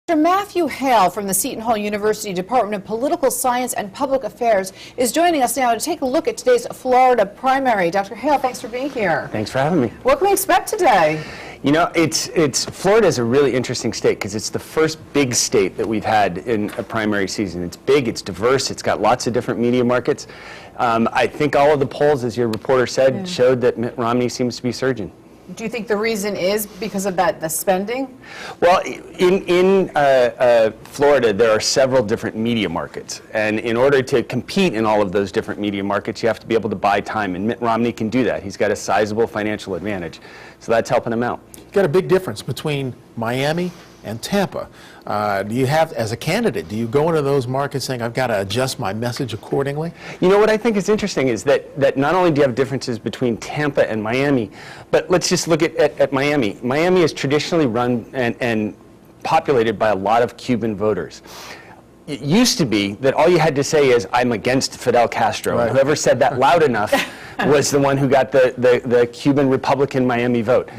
Dr. Matthew Hale from the Seton Hall University Department of Political Science and Public Affairs is joining us now to take a look at today's Florida primary. Dr. Hale, thanks for being here. Thanks for having me. What can we expect today? You know, Florida is a really interesting state because it's the first big state that we've had in a primary season. It's big, it's diverse, it's got lots of different media markets. I think all of the polls, as your reporter said, showed that Mitt Romney seems to be surging. Do you think the reason is because of the spending? Well, in Florida, there are several different media markets. And in order to compete in all of those different media markets, you have to be able to buy time. And Mitt Romney can do that. He's got a sizable financial advantage. So that's helping him out. You've got a big difference between Miami and Tampa. Do you have, as a candidate, do you go into those markets saying, I've got to adjust my message accordingly? You know, what I think is interesting is that not only do you have differences between Tampa and Miami, but let's just look at Miami. Miami is traditionally run and populated by a lot of Cuban voters. It used to be that all you had to say is, I'm against Fidel Castro. Right. Whoever said that loud enough was the one who got the Cuban Republican Miami vote.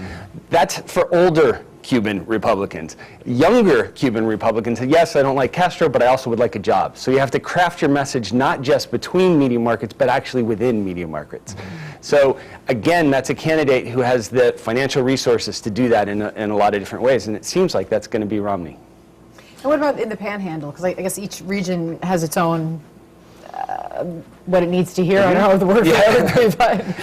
That's for older Cuban Republicans. Younger Cuban Republicans say, yes, I don't like Castro, but I also would like a job. So you have to craft your message not just between media markets, but actually within media markets. So again, that's a candidate who has the financial resources to do that in a lot of different ways, and it seems like that's going to be Romney. And what about in the Panhandle? Because I guess each region has its own what it needs to hear. I don't know the word for everybody, but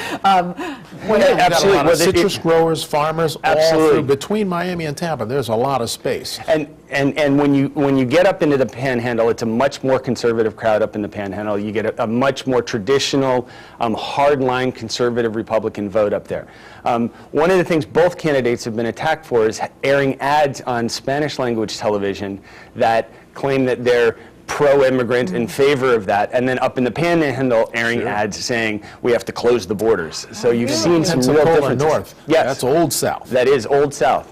absolutely. A lot of citrus growers, farmers, all through between Miami and Tampa. There's a lot of space. And when you get up into the Panhandle, it's a much more conservative crowd up in the Panhandle. You get a much more traditional, hardline conservative Republican vote up there. One of the things both candidates have been attacked for is airing ads on Spanish language television that claim that they're pro-immigrant in favor of that, and then up in the Panhandle airing ads saying we have to close the borders. So you've seen some real differences. North. Yes. That's Old South. That is Old South.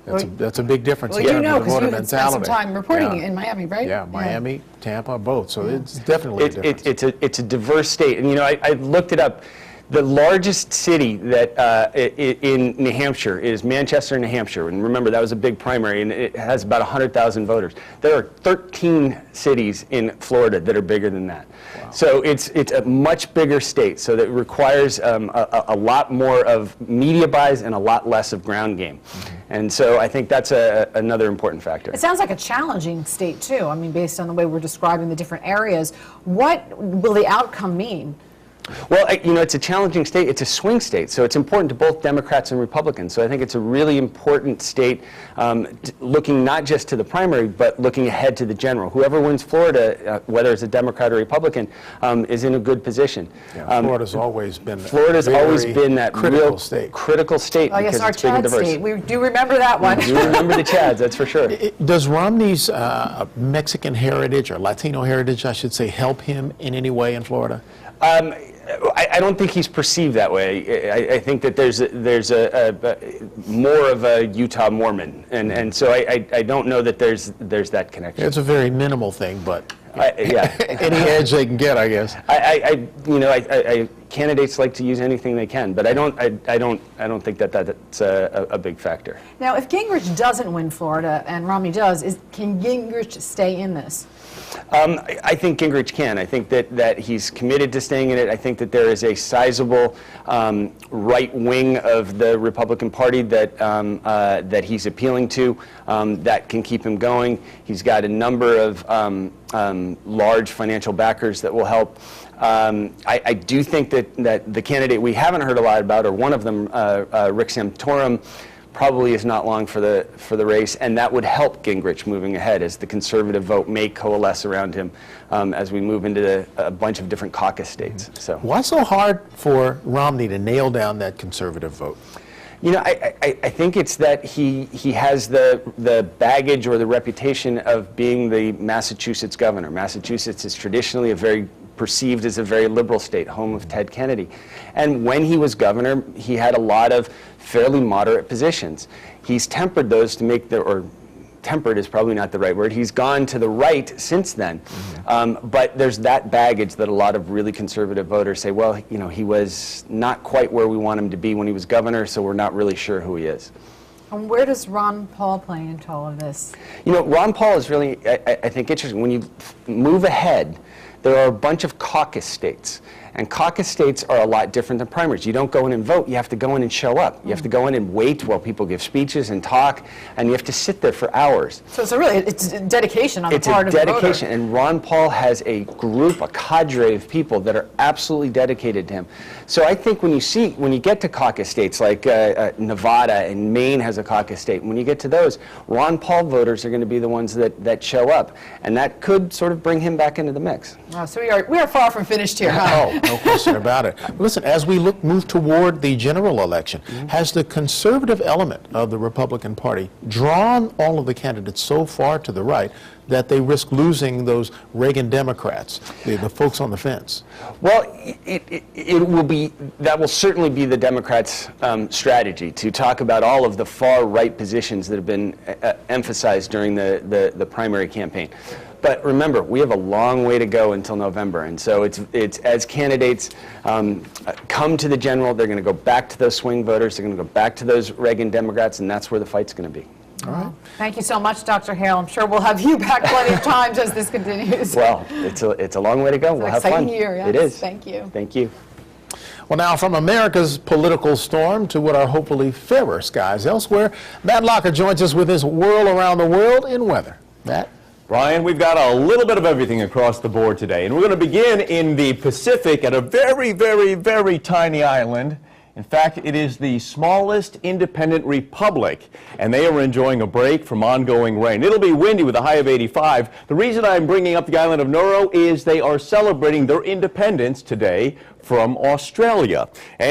That's a big difference. Well, you know, because you spent some time reporting in Miami, right? Yeah, Miami, Tampa, both. So it's definitely a difference. It's a diverse state. And you know, I looked it up. The largest city that in New Hampshire is Manchester, New Hampshire. And remember, that was a big primary, and it has about 100,000 voters. There are 13 cities in Florida that are bigger than that. Wow. So it's a much bigger state, so that requires a lot more of media buys and a lot less of ground game. And so I think that's another important factor. It sounds like a challenging state, too. I mean, based on the way we're describing the different areas. What will the outcome mean? Well, you know, it's a challenging state. It's a swing state, so it's important to both Democrats and Republicans. So I think it's a really important state, looking not just to the primary, but looking ahead to the general. Whoever wins Florida, whether it's a Democrat or Republican, is in a good position. Yeah, Florida's always been that critical state. Critical state because our it's big and Chad diverse. State. We do remember that one. We do remember the Chads, that's for sure. Does Romney's Mexican heritage, or Latino heritage, I should say, help him in any way in Florida? I don't think he's perceived that way. I think that there's more of a Utah Mormon, and so I don't know that there's that connection. It's a very minimal thing, but any edge they can get, I guess. Candidates like to use anything they can, but I don't think that's a big factor. Now, if Gingrich doesn't win Florida and Romney does, can Gingrich stay in this? I think Gingrich can. I think that he's committed to staying in it. I think that there is a sizable right wing of the Republican Party that he's appealing to that can keep him going. He's got a number of large financial backers that will help. I do think that the candidate we haven't heard a lot about, or one of them, Rick Santorum, probably is not long for the race, and that would help Gingrich moving ahead as the conservative vote may coalesce around him as we move into a bunch of different caucus states. So why so hard for Romney to nail down that conservative vote? You know, I think it's that he has the baggage or the reputation of being the Massachusetts governor. Massachusetts is traditionally perceived as a very liberal state, home of Ted Kennedy. And when he was governor, he had a lot of fairly moderate positions. He's tempered those to make tempered is probably not the right word. He's gone to the right since then. But there's that baggage that a lot of really conservative voters say, well, you know, he was not quite where we want him to be when he was governor, so we're not really sure who he is. And where does Ron Paul play into all of this? You know, Ron Paul is really, I think, interesting. When you move ahead, there are a bunch of caucus states. And caucus states are a lot different than primaries. You don't go in and vote, you have to go in and show up. You have to go in and wait while people give speeches and talk, and you have to sit there for hours. So it's dedication on the part of It's the a voter. dedication, and Ron Paul has a group, a cadre of people that are absolutely dedicated to him. So I think when you get to caucus states like Nevada and Maine has a caucus state, when you get to those, Ron Paul voters are going to be the ones that show up, and that could sort of bring him back into the mix. Oh, so we are far from finished here, huh? Oh, no question about it. Listen, as we move toward the general election, has the conservative element of the Republican Party drawn all of the candidates so far to the right that they risk losing those Reagan Democrats, the folks on the fence? Well, that will certainly be the Democrats' strategy, to talk about all of the far right positions that have been emphasized during the primary campaign. But remember, we have a long way to go until November, and so it's as candidates come to the general, they're going to go back to those swing voters, they're going to go back to those Reagan Democrats, and that's where the fight's going to be. All right. Thank you so much, Dr. Hale. I'm sure we'll have you back plenty of times as this continues. Well, it's a long way to go. We'll have fun. Exciting year, yes. It is. Thank you. Thank you. Well, now from America's political storm to what are hopefully fairer skies elsewhere, Matt Locker joins us with his whirl around the world in weather. Matt? Brian, we've got a little bit of everything across the board today, and we're going to begin in the Pacific at a very, very, very tiny island. In fact, it is the smallest independent republic, and they are enjoying a break from ongoing rain. It'll be windy with a high of 85. The reason I'm bringing up the island of Nauru is they are celebrating their independence today from Australia. And